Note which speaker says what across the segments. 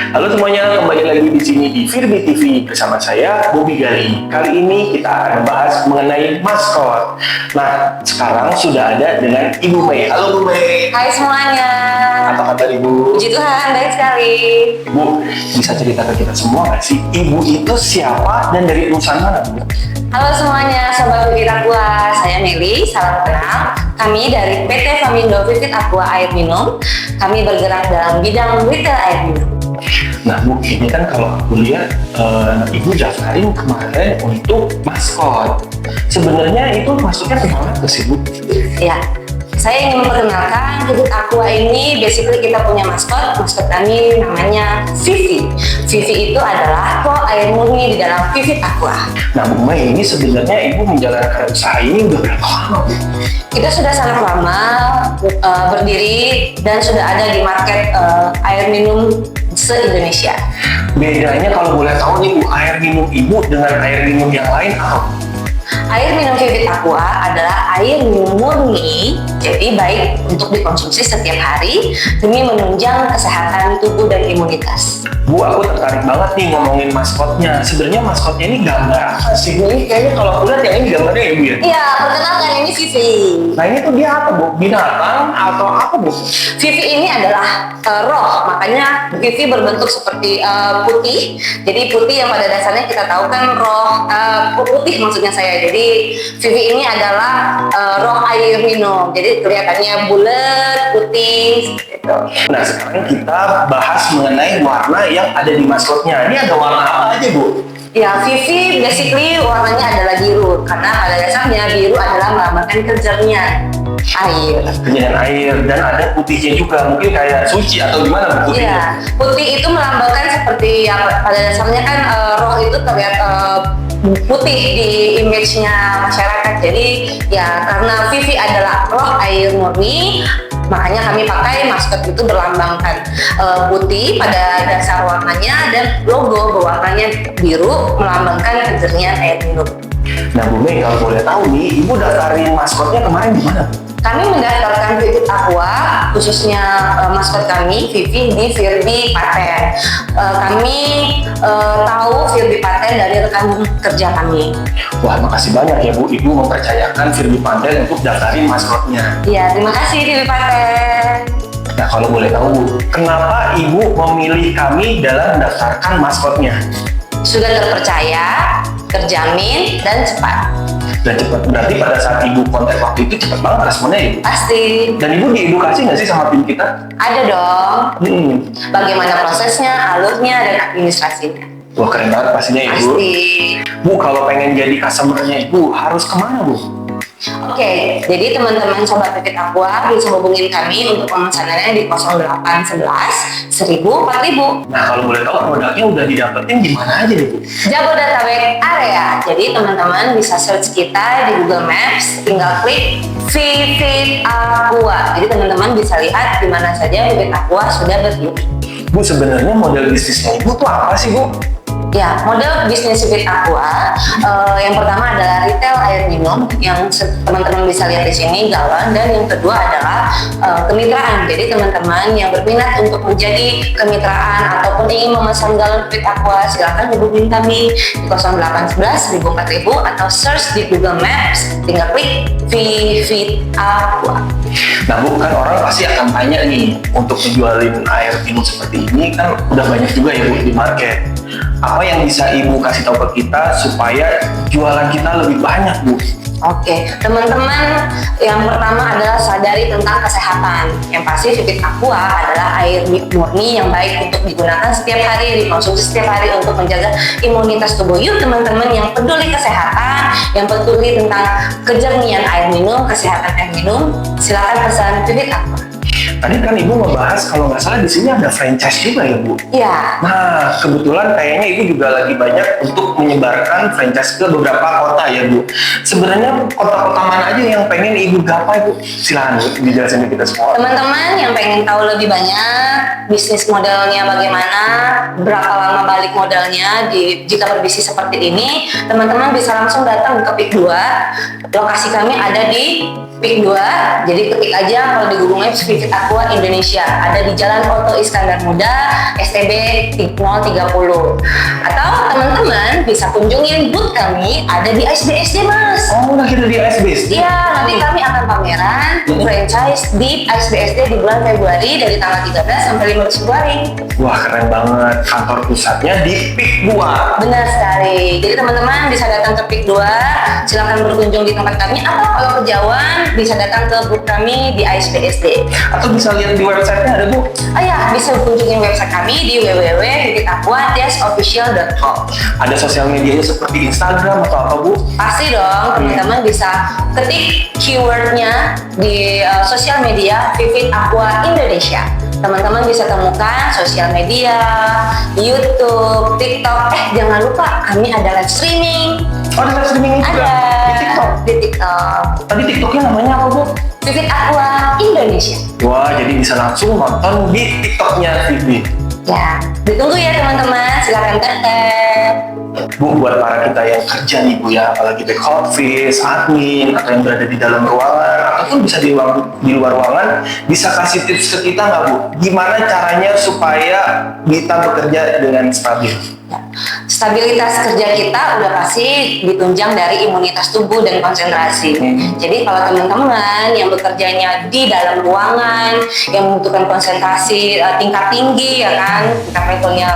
Speaker 1: Halo semuanya, kembali lagi di sini di Firbi TV bersama saya Bobby Gali. Kali ini kita akan bahas mengenai maskot. Nah, sekarang sudah ada dengan Ibu Mei. Halo Bu Mei.
Speaker 2: Hai semuanya.
Speaker 1: Apa kabar Ibu?
Speaker 2: Puji Tuhan, baik sekali.
Speaker 1: Ibu, bisa cerita ke kita semua nggak sih? Ibu itu siapa dan dari perusahaan mana Bu?
Speaker 2: Halo semuanya, Sobat Vivit Aqua. Saya Meli, salam kenal. Kami dari PT Famindo Vivit Aqua Air Minum. Kami bergerak dalam bidang retail air minum.
Speaker 1: Nah Bu, ini kan kalau aku lihat Ibu daftarin kemarin untuk maskot. Sebenarnya itu masuknya kemana tuh sih Bu?
Speaker 2: Ya, saya ingin memperkenalkan Vivit Aqua ini basically kita punya maskot kami namanya Vivi. Vivi itu adalah pro air murni di dalam Vivit Aqua.
Speaker 1: Nah Bu Mei, ini sebenarnya Ibu menjalankan usaha ini udah berapa lama Bu?
Speaker 2: Kita sudah sangat lama berdiri dan sudah ada di market air minum se-Indonesia.
Speaker 1: Bedanya kalau boleh tahu nih Bu, air minum Ibu dengan air minum yang lain apa?
Speaker 2: Air minum Vivit Aqua adalah air minum murni, jadi baik untuk dikonsumsi setiap hari demi menunjang kesehatan tubuh dan imunitas.
Speaker 1: Bu, aku tertarik banget nih ngomongin maskotnya. Sebenarnya maskotnya ini gambar apa sih Bu? Ini kayaknya kalau aku lihat yang ini gambarnya ya Bu ya?
Speaker 2: Iya, perkenalkan ini Vivi.
Speaker 1: Nah ini tuh dia apa Bu? Binatang atau apa Bu?
Speaker 2: Vivi ini adalah roh, makanya Vivi berbentuk seperti putih. Jadi putih yang pada dasarnya kita tahu kan roh putih maksudnya saya. Jadi Vivi ini adalah roh air minum. Jadi kelihatannya bulat, putih, gitu.
Speaker 1: Nah sekarang kita bahas mengenai warna yang ada di maskotnya. Ini ada warna apa aja Bu?
Speaker 2: Ya, Vivi basically warnanya adalah biru karena pada dasarnya biru adalah melambangkan kejernihan air.
Speaker 1: Kejernihan air dan ada putihnya juga. Mungkin kayak suci atau gimana Bu putihnya?
Speaker 2: Iya, putih itu melambangkan seperti ya, pada dasarnya kan roh itu terlihat putih di image-nya masyarakat. Jadi ya karena Vivi adalah roh air murni, makanya kami pakai maskot itu berlambangkan putih pada dasar warnanya dan logo berwarnanya biru melambangkan kejernihan air minum.
Speaker 1: Nah Bu Mei, kalau boleh tahu nih, Ibu daftarin maskotnya kemarin di mana?
Speaker 2: Kami mendaftarkan Vivit Aqua, khususnya maskot kami, Vivi, di Firbi Paten. Kami tahu Firbi Paten dari rekan kerja kami.
Speaker 1: Wah, makasih banyak ya Bu, Ibu mempercayakan Firbi Paten untuk daftarin maskotnya.
Speaker 2: Ya, terima kasih Firbi Paten.
Speaker 1: Nah, kalau boleh tahu Bu, kenapa Ibu memilih kami dalam mendaftarkan maskotnya?
Speaker 2: Sudah terpercaya, terjamin, dan cepat.
Speaker 1: Dan cepat, berarti pada saat Ibu kontak waktu itu cepat banget responnya Ibu.
Speaker 2: Pasti.
Speaker 1: Dan Ibu diedukasi nggak sih sama tim kita?
Speaker 2: Ada dong. Bagaimana prosesnya, alurnya, dan administrasinya.
Speaker 1: Wah, keren banget pastinya Ibu.
Speaker 2: Pasti.
Speaker 1: Bu, kalau pengen jadi customer-nya Ibu, harus kemana Bu?
Speaker 2: Oke, jadi teman-teman Sobat Vivit Aqua bisa hubungin kami untuk pemesanannya di 0811 1000 4000.
Speaker 1: Nah, kalau boleh tahu produknya udah didapetin di mana aja nih Bu?
Speaker 2: Jabodetabek area. Jadi teman-teman bisa search kita di Google Maps, tinggal klik Vivit Aqua. Jadi teman-teman bisa lihat di mana saja Vivit Aqua sudah berdiri.
Speaker 1: Bu, sebenarnya model bisnisnya Ibu tuh apa sih Bu?
Speaker 2: Ya, model bisnis Vivit Aqua yang pertama adalah retail air minum yang teman-teman bisa lihat di sini galon, dan yang kedua adalah kemitraan. Jadi teman-teman yang berminat untuk menjadi kemitraan ataupun ingin memesan galon Vivit Aqua, silakan hubungi kami di 0811 1000 4000 atau search di Google Maps, tinggal klik Vivit Aqua.
Speaker 1: Nah Bu, kan orang pasti akan tanya nih, untuk menjualin air minum seperti ini kan udah banyak juga ya Bu di market. Apa yang bisa Ibu kasih tahu ke kita supaya jualan kita lebih banyak Bu?
Speaker 2: Oke, teman-teman, yang pertama adalah sadari tentang kesehatan. Yang pasti Vivit Aqua adalah air murni yang baik untuk digunakan setiap hari, dikonsumsi setiap hari untuk menjaga imunitas tubuh. Yuk teman-teman yang peduli kesehatan, yang peduli tentang kejernihan air minum, kesehatan air minum, silakan pesan Vivit Aqua.
Speaker 1: Tadi kan Ibu ngebahas kalau nggak salah di sini ada franchise juga ya Bu?
Speaker 2: Iya.
Speaker 1: Nah, kebetulan kayaknya Ibu juga lagi banyak untuk menyebarkan franchise ke beberapa kota ya Bu. Sebenarnya kota-kota mana aja yang pengen Ibu gapai Bu? Silahkan Bu, dijelasin ke kita semua.
Speaker 2: Teman-teman yang pengen tahu lebih banyak bisnis modelnya bagaimana, berapa membalik modalnya jika berbisnis seperti ini, teman-teman bisa langsung datang ke PIK 2. Lokasi kami ada di PIK 2, jadi ketik aja kalau di Google Maps Vivid Aqua Indonesia, ada di Jalan Oto Iskandar Muda, STB 030. Atau teman-teman bisa kunjungin booth kami ada di ASBSD, Mas.
Speaker 1: Oh, udah kita di ASBSD?
Speaker 2: Iya, nanti kami akan pameran franchise di ASBSD di bulan Februari dari tanggal 13 sampai 15 Februari.
Speaker 1: Wah, keren banget. Kantor pusatnya di PIK 2.
Speaker 2: Benar sekali. Jadi teman-teman bisa datang ke PIK 2, silakan berkunjung di tempat kami, atau kalau kejauhan bisa datang ke booth kami di ASBSD.
Speaker 1: Atau bisa lihat di websitenya ada, Bu?
Speaker 2: Oh ya, bisa kunjungin website kami di www.vivitaqua-official.com.
Speaker 1: Ada sosial medianya seperti Instagram atau apa, Bu?
Speaker 2: Pasti dong, teman-teman bisa ketik keywordnya di sosial media Vivid Aqua Indonesia. Teman-teman bisa temukan sosial media, YouTube, TikTok. Jangan lupa kami ada live streaming.
Speaker 1: Oh, ada live streaming juga?
Speaker 2: Ada.
Speaker 1: Di TikTok?
Speaker 2: Di TikTok.
Speaker 1: Tadi TikToknya namanya apa, Bu?
Speaker 2: Vivid Aqua Indonesia.
Speaker 1: Wah, jadi bisa langsung nonton di TikToknya Vivi.
Speaker 2: Ya, ditunggu ya teman-teman. Silakan datang.
Speaker 1: Bu, buat para kita yang kerja nih, Bu, ya, apalagi back office, admin, atau yang berada di dalam ruangan, ataupun bisa di luar ruangan, bisa kasih tips ke kita nggak, Bu? Gimana caranya supaya kita bekerja dengan stabil?
Speaker 2: Stabilitas kerja kita udah pasti ditunjang dari imunitas tubuh dan konsentrasi. Jadi kalau teman-teman yang bekerjanya di dalam ruangan, yang membutuhkan konsentrasi tingkat tinggi, ya kan, tingkat levelnya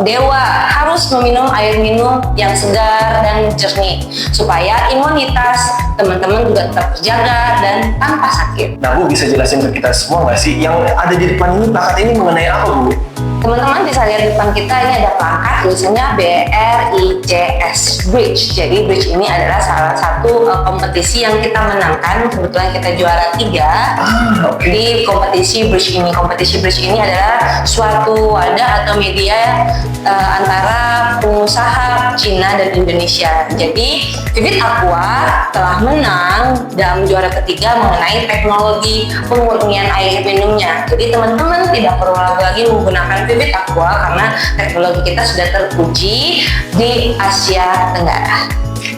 Speaker 2: dewa, harus meminum air minum yang segar dan jernih supaya imunitas teman-teman juga tetap terjaga dan tanpa sakit.
Speaker 1: Nah, Bu, bisa jelasin ke kita semua nggak sih yang ada di depan ini, plakat ini mengenai apa, Bu?
Speaker 2: Teman-teman bisa lihat di depan kita ini ada plakat tulisannya BRICS Bridge. Jadi Bridge ini adalah salah satu kompetisi yang kita menangkan. Kebetulan kita juara 3 di kompetisi Bridge ini. Kompetisi Bridge ini adalah suatu wadah atau media antara pengusaha Cina dan Indonesia. Jadi Vivid Aqua telah menang dalam juara ketiga mengenai teknologi pemurnian air minumnya. Jadi teman-teman tidak perlu lagi menggunakan Vivid Aqua karena teknologi kita sudah teruji di Asia Tenggara.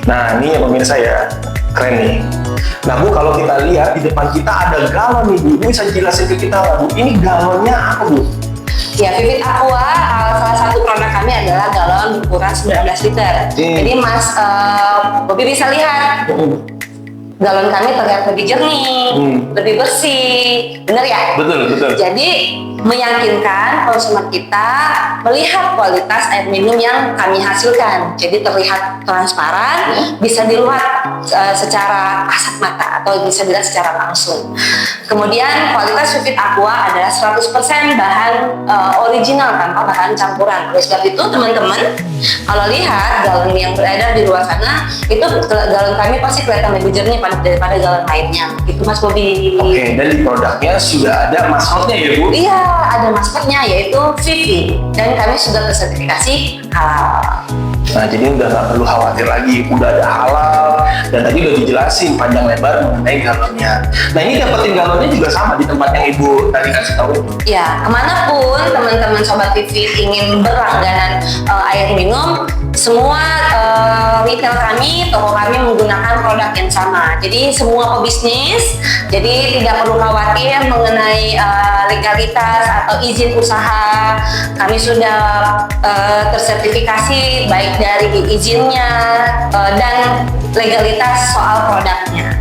Speaker 1: Nah, ini ya pemirsa ya, keren nih. Nah, Bu, kalau kita lihat di depan kita ada galon nih, Bu. Ini bisa jelasin ke kita nggak, Bu? Ini galonnya apa, Bu?
Speaker 2: Ya, Vivid Aqua salah satu produk kami adalah galon berukuran 19 liter. Jadi Mas Bobi bisa lihat. Galon kami terlihat lebih jernih, lebih bersih, bener ya?
Speaker 1: Betul, betul.
Speaker 2: Jadi meyakinkan konsumen kita melihat kualitas air minum yang kami hasilkan. Jadi terlihat transparan, bisa dilihat secara kasat mata atau bisa dilihat secara langsung. Kemudian kualitas Vivid Aqua adalah 100% bahan original tanpa bahan campuran. Oleh sebab itu teman-teman kalau lihat galon yang beredar di luar sana, itu galon kami pasti kelihatan lebih jernih daripada galon lainnya. Gitu Mas Bobi.
Speaker 1: Oke, dan di produknya sudah ada maskotnya ya, Bu?
Speaker 2: Iya, ada maskotnya yaitu Vivi, dan kami sudah tersertifikasi halal.
Speaker 1: Nah, jadi udah nggak perlu khawatir lagi, udah ada halal, dan tadi udah dijelasin panjang lebar mengenai galonnya. Nah, ini dapetin galonnya juga sama di tempat yang Ibu tadi kasih tahu.
Speaker 2: Ya, kemanapun teman-teman Sobat Vivi ingin berlangganan air minum, semua retail kami, toko kami menggunakan produk yang sama. Jadi semua pebisnis, jadi tidak perlu khawatir mengenai legalitas atau izin usaha. Kami sudah tersertifikasi baik dari izinnya dan legalitas soal produknya.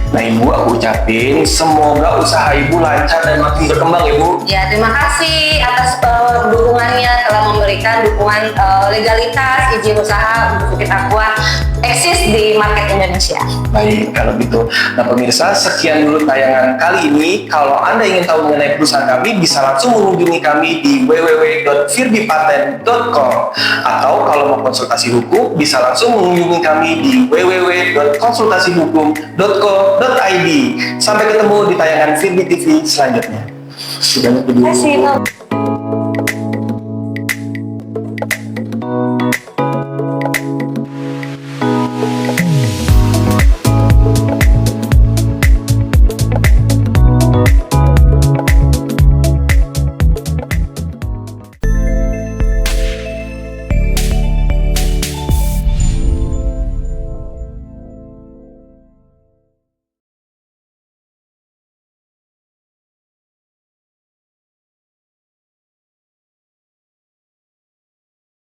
Speaker 1: Nah, Ibu, aku ucapin semoga usaha Ibu lancar dan makin berkembang, Ibu.
Speaker 2: Ya, terima kasih atas dukungannya, telah memberikan dukungan legalitas izin usaha untuk Vivid Aqua eksis di market Indonesia.
Speaker 1: Baik, kalau gitu. Nah, pemirsa, sekian dulu tayangan kali ini. Kalau Anda ingin tahu mengenai perusahaan kami, bisa langsung mengunjungi kami di www.virbipaten.com, atau kalau mau konsultasi hukum, bisa langsung mengunjungi kami di www.konsultasihukum.co.id. Sampai ketemu di tayangan Virbi TV selanjutnya.
Speaker 2: Terima kasih.